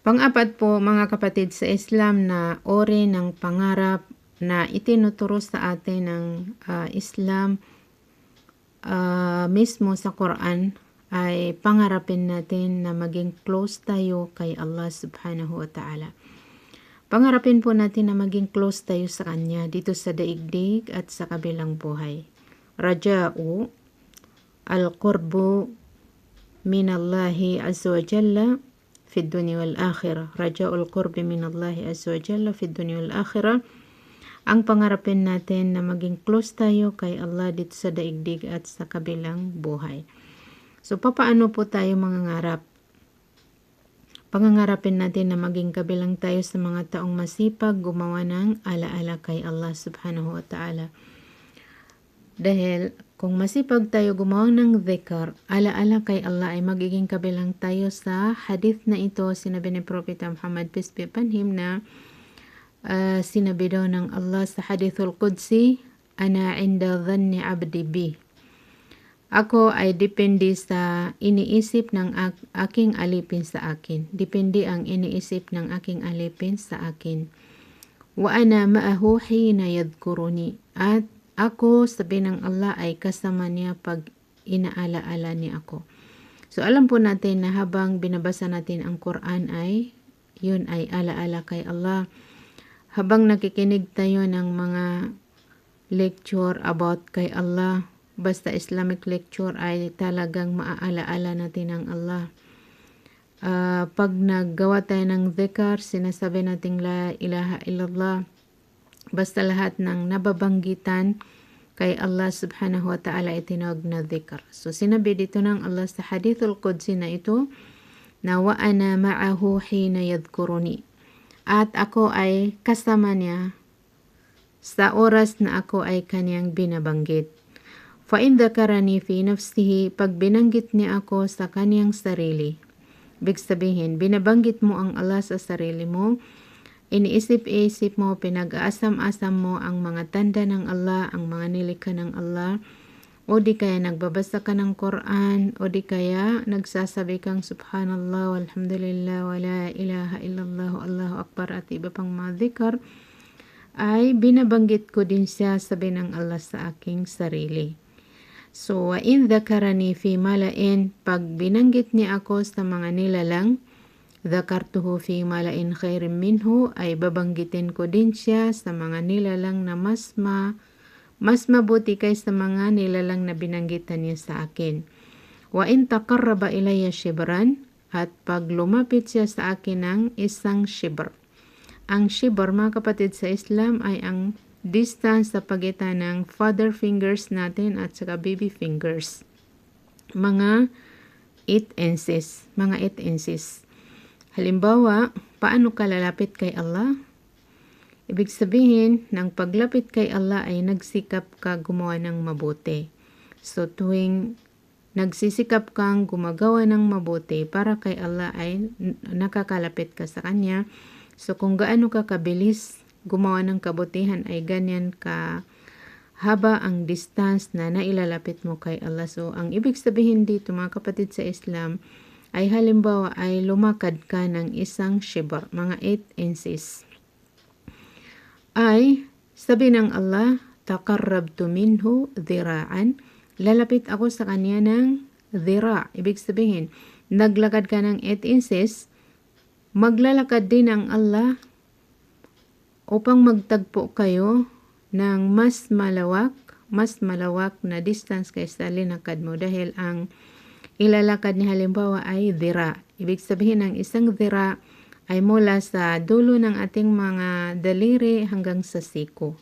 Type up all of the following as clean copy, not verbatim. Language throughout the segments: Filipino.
Pang-apat po mga kapatid sa Islam na uri ng pangarap na itinuturo sa atin ng Islam mismo sa Quran ay pangarapin natin na maging close tayo kay Allah subhanahu wa ta'ala. Pangarapin po natin na maging close tayo sa Kanya dito sa daigdig at sa kabilang buhay. Raja'u al-qurbu minallahi azza wa jalla fi dunya wal akhirah. Raja'ul qurbi minallahi azza wa jalla fi dunya wal akhirah. Ang pangarapin natin na maging close tayo kay Allah dito sa daigdig at sa kabilang buhay. So, papaano po tayo mangangarap? Pangangarapin natin na maging kabilang tayo sa mga taong masipag gumawa ng alaala kay Allah subhanahu wa ta'ala. Dahil kung masipag tayo gumawa ng dhikr, alaala kay Allah ay magiging kabilang tayo sa hadith na ito. Sinabi ni Propeta Muhammad peace be upon him na sinabi daw ng Allah sa hadithul Qudsi, ana inda dhanni abdi bi. Ako ay depende sa iniisip ng aking alipin sa akin. Depende ang iniisip ng aking alipin sa akin. Wa ana ma'ahu hina yadhkuruni. At ako, sabi ng Allah, ay kasama niya pag inaalaala niya ako. So, alam po natin na habang binabasa natin ang Quran ay, yun ay alaala kay Allah. Habang nakikinig tayo ng mga lecture about kay Allah, basta Islamic lecture ay talagang maaalaala natin ang Allah. Pag naggawa tayo ng dhikr, sinasabi natin la ilaha illallah, basta lahat ng nababanggitan kay Allah subhanahu wa ta'ala itinawag na dhikr. So sinabi dito ng Allah sa hadithul Qudsi na ito, na wa ana ma'ahu hina yadhkuruni. At ako ay kasama niya sa oras na ako ay kanyang binabanggit. Fa in dhakarani fi nafsihi, pag binanggit niya ako sa kanyang sarili. Ibig sabihin, binabanggit mo ang Allah sa sarili mo, iniisip-isip mo, pinag-aasam-asam mo ang mga tanda ng Allah, ang mga nilikha ng Allah, o di kaya nagbabasa ka ng Quran, o di kaya nagsasabi kang subhanallah, walhamdulillah, wala ilaha illallah, Allahu akbar, at iba pang mga dhikr, ay binabanggit ko din siya, sabi ng Allah sa aking sarili. So, wa in dhakarani fi mala'in, pag binanggit niya ako sa mga nilalang, dhakartuhu fi mala'in khairim minhu, ay babanggitin ko din siya sa mga nilalang na mas mabuti kaysa mga nilalang na binanggitan niya sa akin. Wa in taqarraba ilayya shibran, at pag lumapit siya sa akin ng isang shibr. Ang shibr, mga kapatid sa Islam, ay ang distance sa pagitan ng father fingers natin at saka baby fingers. Mga 8 inches. Mga 8 inches. Halimbawa, paano ka lalapit kay Allah? Ibig sabihin, ng paglapit kay Allah ay nagsikap ka gumawa ng mabuti. So, tuwing nagsisikap kang gumagawa ng mabuti para kay Allah ay nakakalapit ka sa Kanya. So, kung gaano ka kabilis gumawa ng kabutihan ay ganyan ka haba ang distance na nailalapit mo kay Allah. So, ang ibig sabihin dito mga kapatid sa Islam ay halimbawa ay lumakad ka ng isang shibr, mga 8 inches. Ay, sabi ng Allah, taqarrabtu minhu dhira'an, lalapit ako sa kanya ng dhira'. Ibig sabihin, naglakad ka ng 8 inches, maglalakad din ang Allah upang magtagpo kayo ng mas malawak na distance kaysa linakad mo, dahil ang ilalakad ni halimbawa ay dhira. Ibig sabihin ng isang dhira ay mula sa dulo ng ating mga daliri hanggang sa siko.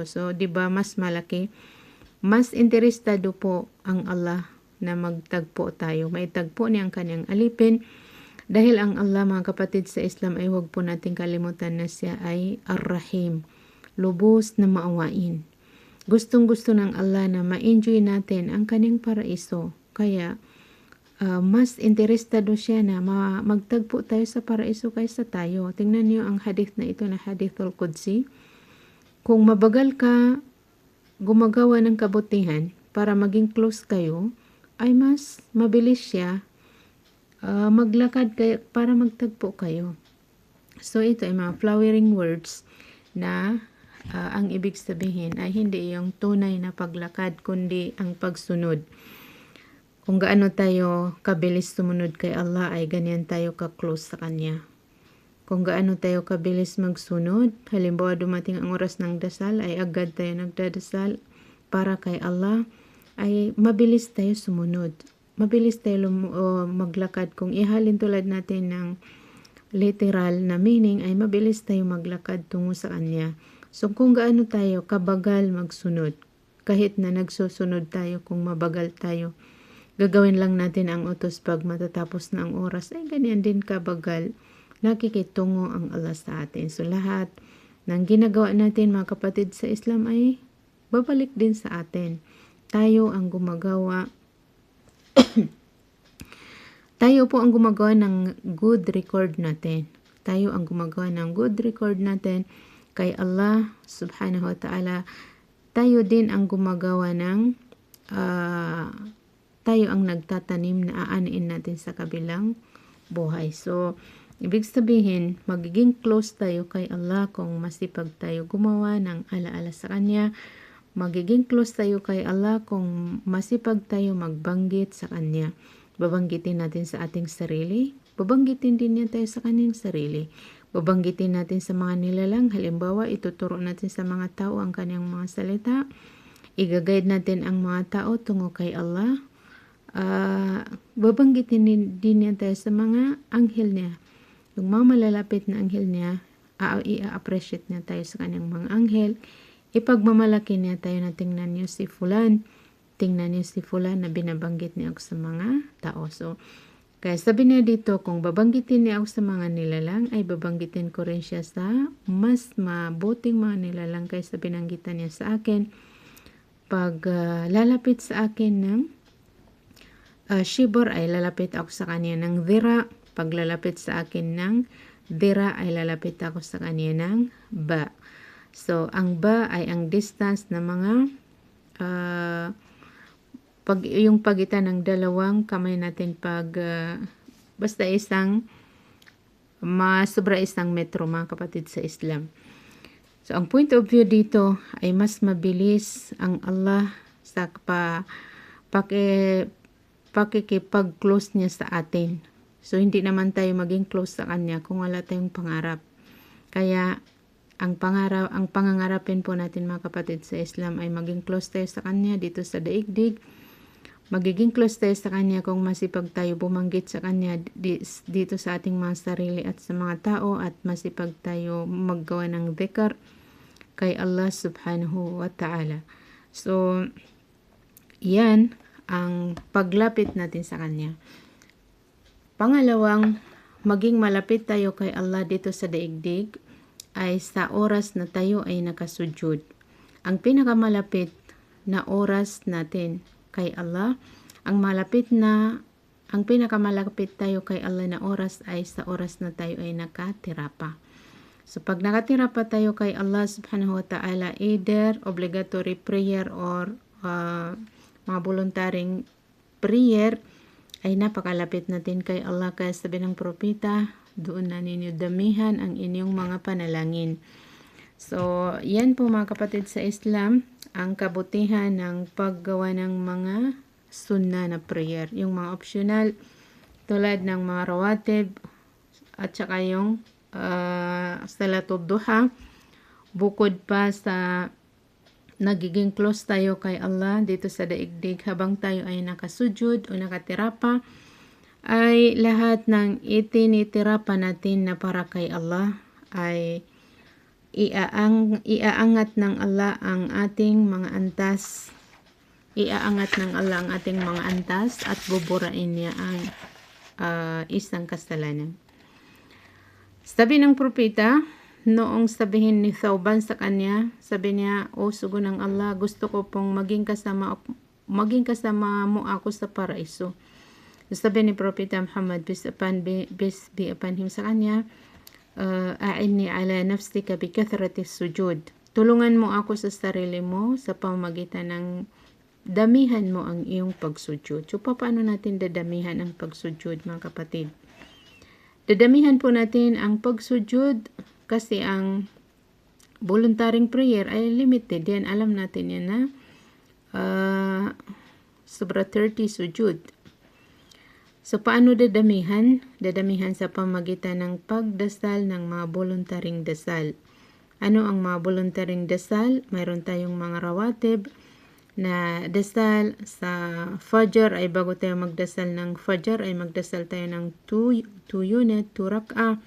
So, di ba mas malaki? Mas interesado po ang Allah na magtagpo tayo. May tagpo niya ang kanyang alipin. Dahil ang Allah, mga kapatid sa Islam, ay huwag po natin kalimutan na siya ay Ar-Rahim, lubos na maawain. Gustong-gusto ng Allah na ma-enjoy natin ang kanyang paraiso. Kaya, mas interesado siya na magtagpo tayo sa paraiso kaysa tayo. Tingnan niyo ang hadith na ito na hadithul Qudsi. Kung mabagal ka gumagawa ng kabutihan para maging close kayo, ay mas mabilis siya maglakad kayo para magtagpo kayo. So ito ay mga flowering words na ang ibig sabihin ay hindi yung tunay na paglakad kundi ang pagsunod. Kung gaano tayo kabilis sumunod kay Allah ay ganyan tayo ka-close sa Kanya. Kung gaano tayo kabilis magsunod, halimbawa dumating ang oras ng dasal ay agad tayo nagdadasal para kay Allah, ay mabilis tayo sumunod. Mabilis tayo maglakad. Kung ihalin tulad natin ng literal na meaning ay mabilis tayo maglakad tungo sa Kanya. So kung gaano tayo kabagal magsunod, kahit na nagsusunod tayo kung mabagal tayo, gagawin lang natin ang utos pag matatapos na ang oras, ay ganyan din kabagal, nakikitungo ang Allah sa atin. So lahat ng ginagawa natin mga kapatid sa Islam ay babalik din sa atin. Tayo ang gumagawa. Tayo po ang gumagawa ng good record natin. Tayo ang gumagawa ng good record natin kay Allah subhanahu wa ta'ala. Tayo din ang gumagawa ng tayo ang nagtatanim na aaniin natin sa kabilang buhay. So, ibig sabihin, magiging close tayo kay Allah kung masipag tayo gumawa ng alaala sa Kanya. Magiging close tayo kay Allah kung masipag tayo magbanggit sa Kanya. Babanggitin natin sa ating sarili. Babanggitin din niya tayo sa Kanyang sarili. Babanggitin natin sa mga nilalang. Halimbawa, ituturo natin sa mga tao ang Kanyang mga salita. Igaguide natin ang mga tao tungo kay Allah. Babanggitin din niya tayo sa mga anghel niya. Yung mga malalapit na anghel niya, i-appreciate niya tayo sa Kanyang mga anghel. Ipagmamalaki niya tayo na tingnan niyo si Fulan. Tingnan niyo si Fulan na binabanggit niya ako sa mga tao. So, kaya sabi niya dito, kung babanggitin niya ako sa mga nilalang, ay babanggitin ko rin siya sa mas mabuting mga nilalang kaysa binanggitan niya sa akin. Pag lalapit sa akin ng shibor, ay lalapit ako sa kanya ng dhira. Pag lalapit sa akin ng dhira, ay lalapit ako sa kanya ng ba. So, ang ba ay ang distance na mga yung pagitan ng dalawang kamay natin pag basta sobra isang metro mga kapatid sa Islam. So, ang point of view dito ay mas mabilis ang Allah sa pakikipag-close niya sa atin. So, hindi naman tayo maging close sa Kanya kung wala tayong pangarap. Kaya, ang pangangarapin po natin mga kapatid sa Islam ay maging close tayo sa Kanya dito sa daigdig. Magiging close tayo sa Kanya kung masipag tayo bumanggit sa Kanya dito sa ating mga sarili at sa mga tao, at masipag tayo maggawa ng dhikr kay Allah subhanahu wa ta'ala. So, yan ang paglapit natin sa Kanya. Pangalawang, maging malapit tayo kay Allah dito sa daigdig ay sa oras na tayo ay nakasujud. Ang pinakamalapit na oras natin kay Allah, ang pinakamalapit tayo kay Allah na oras ay sa oras na tayo ay nakatira pa. So pag nakatira pa tayo kay Allah subhanahu wa ta'ala, either obligatory prayer or mga voluntaring prayer, ay napakalapit natin kay Allah. Kaya sabi ng propeta, doon na ninyo damihan ang inyong mga panalangin. So, yan po mga kapatid sa Islam, ang kabutihan ng paggawa ng mga sunnah na prayer. Yung mga optional, tulad ng mga rawatib, at saka yung salatul duha, bukod pa sa nagiging close tayo kay Allah dito sa daigdig habang tayo ay nakasujud o nakatira pa, ay lahat ng itinitira pa natin na para kay Allah ay iaangat ng Allah ang ating mga antas. Iaangat ng Allah ang ating mga antas at buburain niya ang isang kasalanan. Sabi ng propeta, noong sabihin ni Thawban sa kanya, sabi niya, "O sugo ng Allah, gusto ko pong maging kasama mo ako sa paraiso." Sabi ni Propeta Muhammad, peace be upon him, sa kanya, "A'inni ala nafsika bi kathrati sujud." Tulungan mo ako sa sarili mo sa pamamagitan ng damihan mo ang iyong pagsujud. So, paano natin dadamihan ang pagsujud, mga kapatid? Dadamihan po natin ang pagsujud kasi ang voluntaring prayer ay limited. Yan, alam natin yan na sobra 30 sujud. So, paano dadamihan? Dadamihan sa pamagitan ng pagdasal ng mga voluntaring dasal. Ano ang mga voluntaring dasal? Mayroon tayong mga rawatib na dasal. Sa Fajr ay bago tayo magdasal ng Fajr ay magdasal tayo ng 2 unit, 2 rak'ah.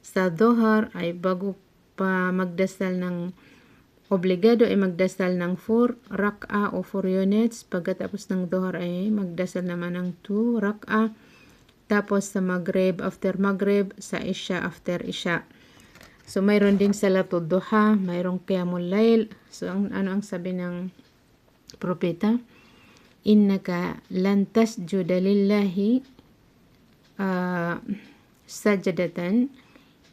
Sa Dhuhr ay bago pa magdasal ng obligado ay magdasal ng 4 rak'ah o 4 units. Pagkatapos ng Dhuhr ay magdasal naman ng 2 rak'ah. Tapos sa Maghrib, after Maghrib, sa Isha, after Isha. So, mayroon ding Salatul Duha, mayroong Qiyamul Layl. So, ano ang sabi ng propeta? Innaka lan tasjuda lillahi sajadatan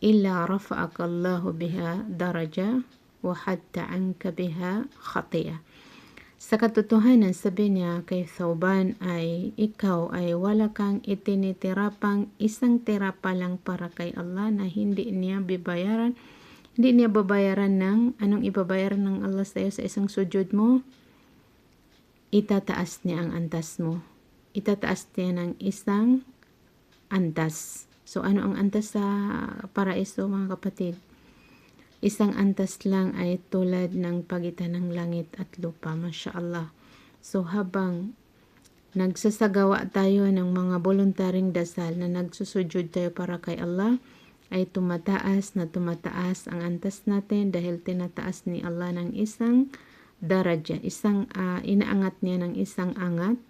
illa rafa'aka Allahu biha daraja wa hatta anka biha khati'ah. Sa katotohanan, sabi niya kay Thawban ay ikaw ay wala kang itinitirapang isang tirapa lang para kay Allah na hindi niya babayaran ng anong ibabayaran ng Allah sa iyo sa isang sujud mo. Itataas niya ang antas mo. Itataas niya ng isang antas. So, ano ang antas sa paraiso, mga kapatid? Isang antas lang ay tulad ng pagitan ng langit at lupa. Masya Allah. So, habang nagsasagawa tayo ng mga voluntaring dasal na nagsusujud tayo para kay Allah, ay tumataas ang antas natin dahil tinataas ni Allah ng isang daraja. Inaangat niya ng isang angat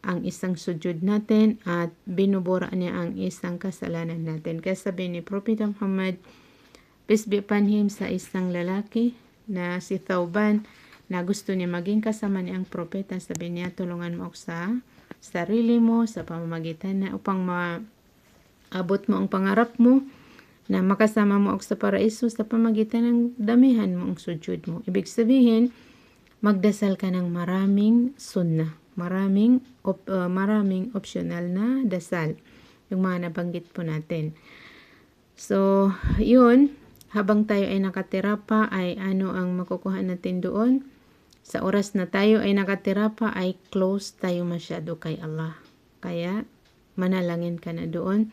ang isang sujud natin at binubura niya ang isang kasalanan natin. Kaya sabi ni Prophet Muhammad, peace be upon him, sa isang lalaki na si Thawban na gusto niya maging kasama niyang propeta. Sabi niya, tulungan mo ako sa sarili mo sa pamamagitan na upang maabot mo ang pangarap mo na makasama mo ako sa paraiso sa pamamagitan ng damihan mo ang sujud mo. Ibig sabihin, magdasal ka ng maraming sunnah, maraming optional na dasal, yung mga nabanggit po natin. So, yun. Habang tayo ay nakatira pa, ay ano ang makukuha natin doon? Sa oras na tayo ay nakatira pa, ay close tayo masyado kay Allah. Kaya, manalangin ka na doon.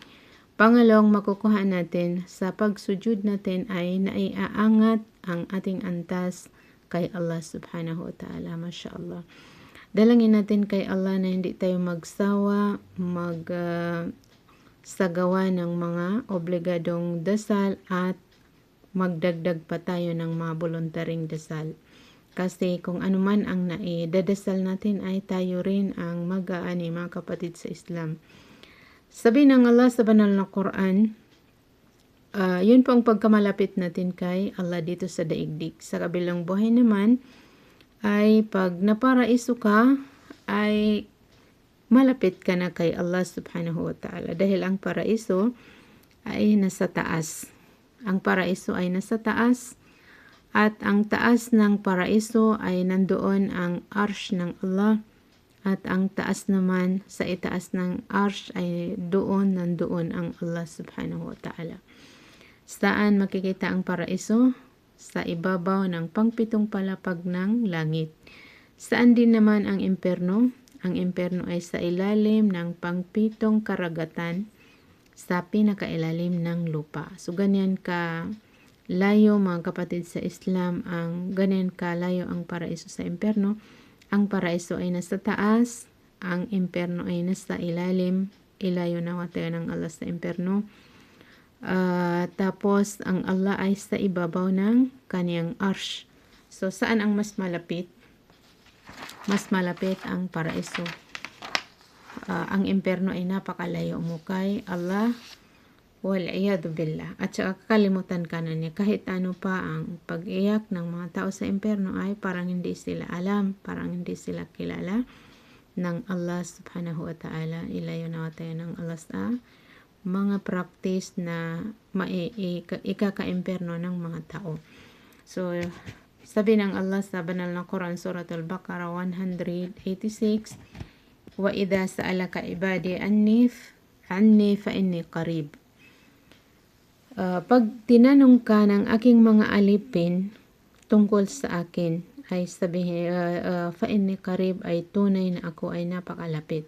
Pangalawang makukuha natin sa pagsujud natin ay naiaangat ang ating antas kay Allah subhanahu wa ta'ala. Masya Allah. Dalangin natin kay Allah na hindi tayo magsawa, sagawa ng mga obligadong dasal at magdagdag pa tayo ng mga voluntaring dasal. Kasi kung ano man ang naidadasal natin ay tayo rin ang mag-aani, mga kapatid sa Islam. Sabi ng Allah sa banal na Quran, yun po ang pagkamalapit natin kay Allah dito sa daigdig. Sa kabilang buhay naman, ay pag naparaiso ka, ay malapit ka na kay Allah subhanahu wa ta'ala. Dahil ang paraiso ay nasa taas. Ang paraiso ay nasa taas at ang taas ng paraiso ay nandoon ang arsh ng Allah at ang taas naman sa itaas ng arsh ay nandoon ang Allah subhanahu wa ta'ala. Saan makikita ang paraiso? Sa ibabaw ng pangpitong palapag ng langit. Saan din naman ang imperno? Ang imperno ay sa ilalim ng pangpitong karagatan sa pinakailalim ng lupa. So, ganyan ka layo, mga kapatid sa Islam, ganyan ka layo ang paraiso sa imperno. Ang paraiso ay nasa taas, ang imperno ay nasa ilalim. Ilayo na tayo ng Allah sa imperno. Tapos, ang Allah ay sa ibabaw ng kaniyang arsh. So, saan ang mas malapit? Mas malapit ang paraiso. Ang imperno ay napakalayo mo kay Allah, wal'iyadu billah. At saka kakalimutan ka na niya. Kahit ano pa ang pag-iyak ng mga tao sa imperno ay parang hindi sila alam, parang hindi sila kilala ng Allah subhanahu wa ta'ala. Ilayo na tayo ng Allah sa mga practice na ikaka-imperno ng mga tao. So, Sabi ng Allah sa banal na Quran, Surah Al-Baqarah 186, wa idha sa'alaka ibadi anni fa inni qarib. Pag tinanong ka ng aking mga alipin tungkol sa akin, ay sabihin, fa inni qarib ay tunay na ako ay napakalapit.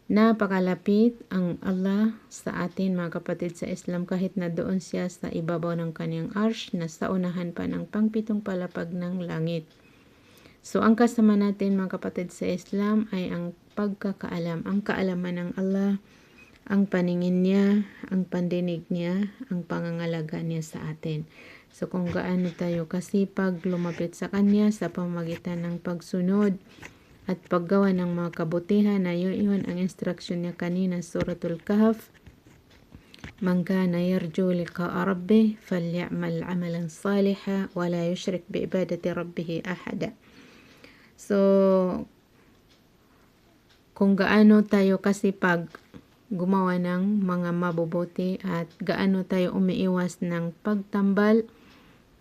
Napakalapit ang Allah sa atin, mga kapatid sa Islam, kahit na doon siya sa ibabaw ng kanyang arsh na sa unahan pa ng pangpitong palapag ng langit. So, ang kasama natin, mga kapatid sa Islam, ay ang pagkakaalam, ang kaalaman ng Allah, ang paningin niya, ang pandinig niya, ang pangangalaga niya sa atin. So, kung gaano tayo kasipag lumapit sa kanya sa pamamagitan ng pagsunod at paggawa ng mga kabutihan, na yun ang instruction niya kanina, Suratul Kahf. Man kana yarju liqa'a rabbih falyamal 'amalan salihan wa la yushrik bi ibadati rabbih ahada. So, kung gaano tayo kasipag gumawa ng mga mabubuti at gaano tayo umiiwas ng pagtambal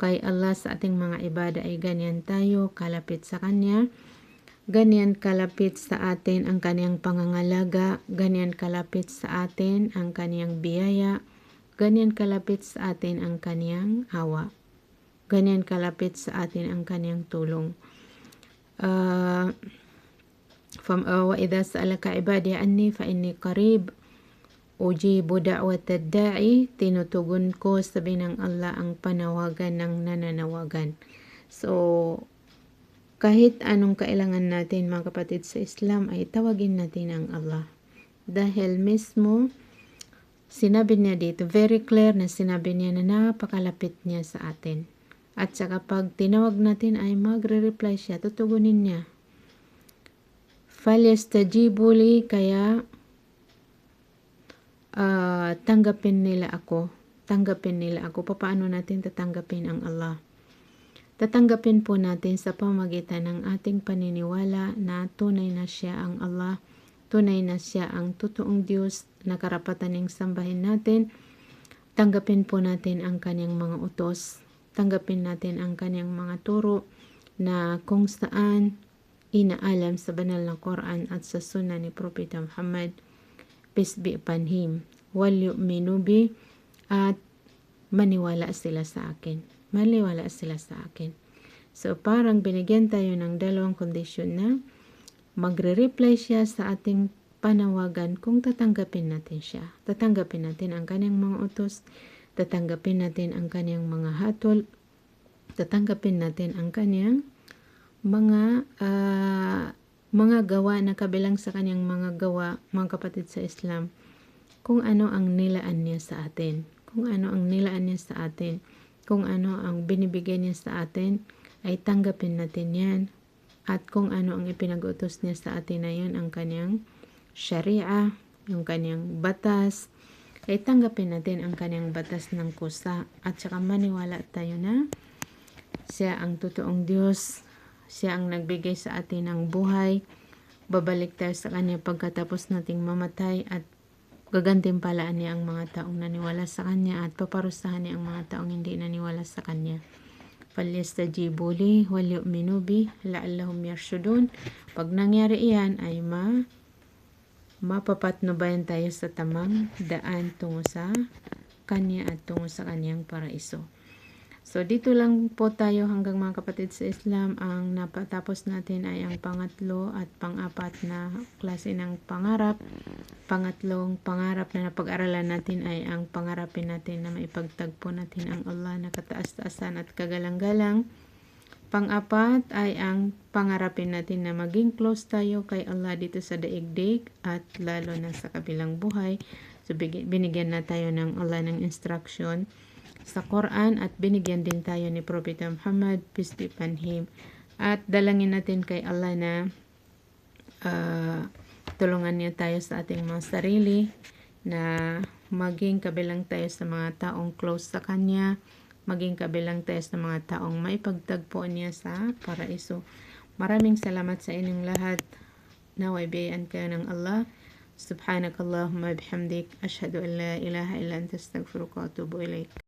kay Allah sa ating mga ibada, ay ganyan tayo kalapit sa Kanya. Ganyan kalapit sa atin ang kaniyang pangangalaga, ganyan kalapit sa atin ang kaniyang biyaya, ganyan kalapit sa atin ang kaniyang awa, ganyan kalapit sa atin ang kaniyang tulong. Wa idha sa'alaka ibadi anni fa inni qarib ujibu da'watad da'i, tinutugon ko, sabi ng Allah, ang panawagan ng nananawagan. So, kahit anong kailangan natin, mga kapatid sa Islam, ay tawagin natin ang Allah. Dahil mismo, sinabi niya dito, very clear na sinabi niya na napakalapit niya sa atin. At saka pag tinawag natin ay magre-reply siya, tutugunin niya. Falyastajibu li, kaya tanggapin nila ako. Paano natin tatanggapin ang Allah? Tatanggapin po natin sa pamamagitan ng ating paniniwala na tunay na siya ang Allah, tunay na siya ang totoong Diyos na karapataning sambahin natin. Tanggapin po natin ang kanyang mga utos, tanggapin natin ang kanyang mga turo na kung saan inaalam sa banal na Quran at sa sunnah ni Propeta Muhammad, peace be upon him, wal yu'minu bi, at maniwala sila sa akin. So, parang binigyan tayo ng dalawang kondisyon na magre-reply siya sa ating panawagan kung tatanggapin natin siya. Tatanggapin natin ang kanyang mga utos, tatanggapin natin ang kanyang mga hatol, tatanggapin natin ang kanyang mga gawa na kabilang sa kanyang mga gawa, mga kapatid sa Islam, kung ano ang nilaan niya sa atin. Kung ano ang binibigay niya sa atin, ay tanggapin natin yan. At kung ano ang ipinag-utos niya sa atin na yun, ang kanyang sharia, yung kanyang batas, ay tanggapin natin ang kanyang batas ng kusa. At saka maniwala tayo na siya ang totoong Diyos, siya ang nagbigay sa atin ng buhay. Babalik tayo sa kanya pagkatapos nating mamatay, at gagantimpalaan niya ang mga taong naniwala sa kanya at paparusahan niya ang mga taong hindi naniwala sa kanya. Falyastajibu li wal yu'minu bi la'allahum yarshudun. Pag nangyari iyan, ay mapapatnubayan tayo sa tamang daan tungo sa kanya at tungo sa kanyang paraiso. So, dito lang po tayo hanggang, mga kapatid sa Islam. Ang napatapos natin ay ang pangatlo at pang-apat na klase ng pangarap. Pangatlong pangarap na napag-aralan natin ay ang pangarapin natin na maipagtagpo natin ang Allah na kataas-taasan at kagalang-galang. Pang-apat ay ang pangarapin natin na maging close tayo kay Allah dito sa daigdig at lalo na sa kabilang buhay. So, binigyan na tayo ng Allah ng instruction sa Quran at binigyan din tayo ni Propeta Muhammad, peace be upon him. At dalangin natin kay Allah na tulungan niya tayo sa ating mga sarili, na maging kabilang tayo sa mga taong close sa Kanya, maging kabilang tayo sa mga taong maipagtagpo niya sa paraiso. Maraming salamat sa inyong lahat. Naway biyayaan kayo ng Allah. Subhanakallahumma bihamdik, ashhadu an la ilaha illa anta, astaghfiruka wa atubu ilaik.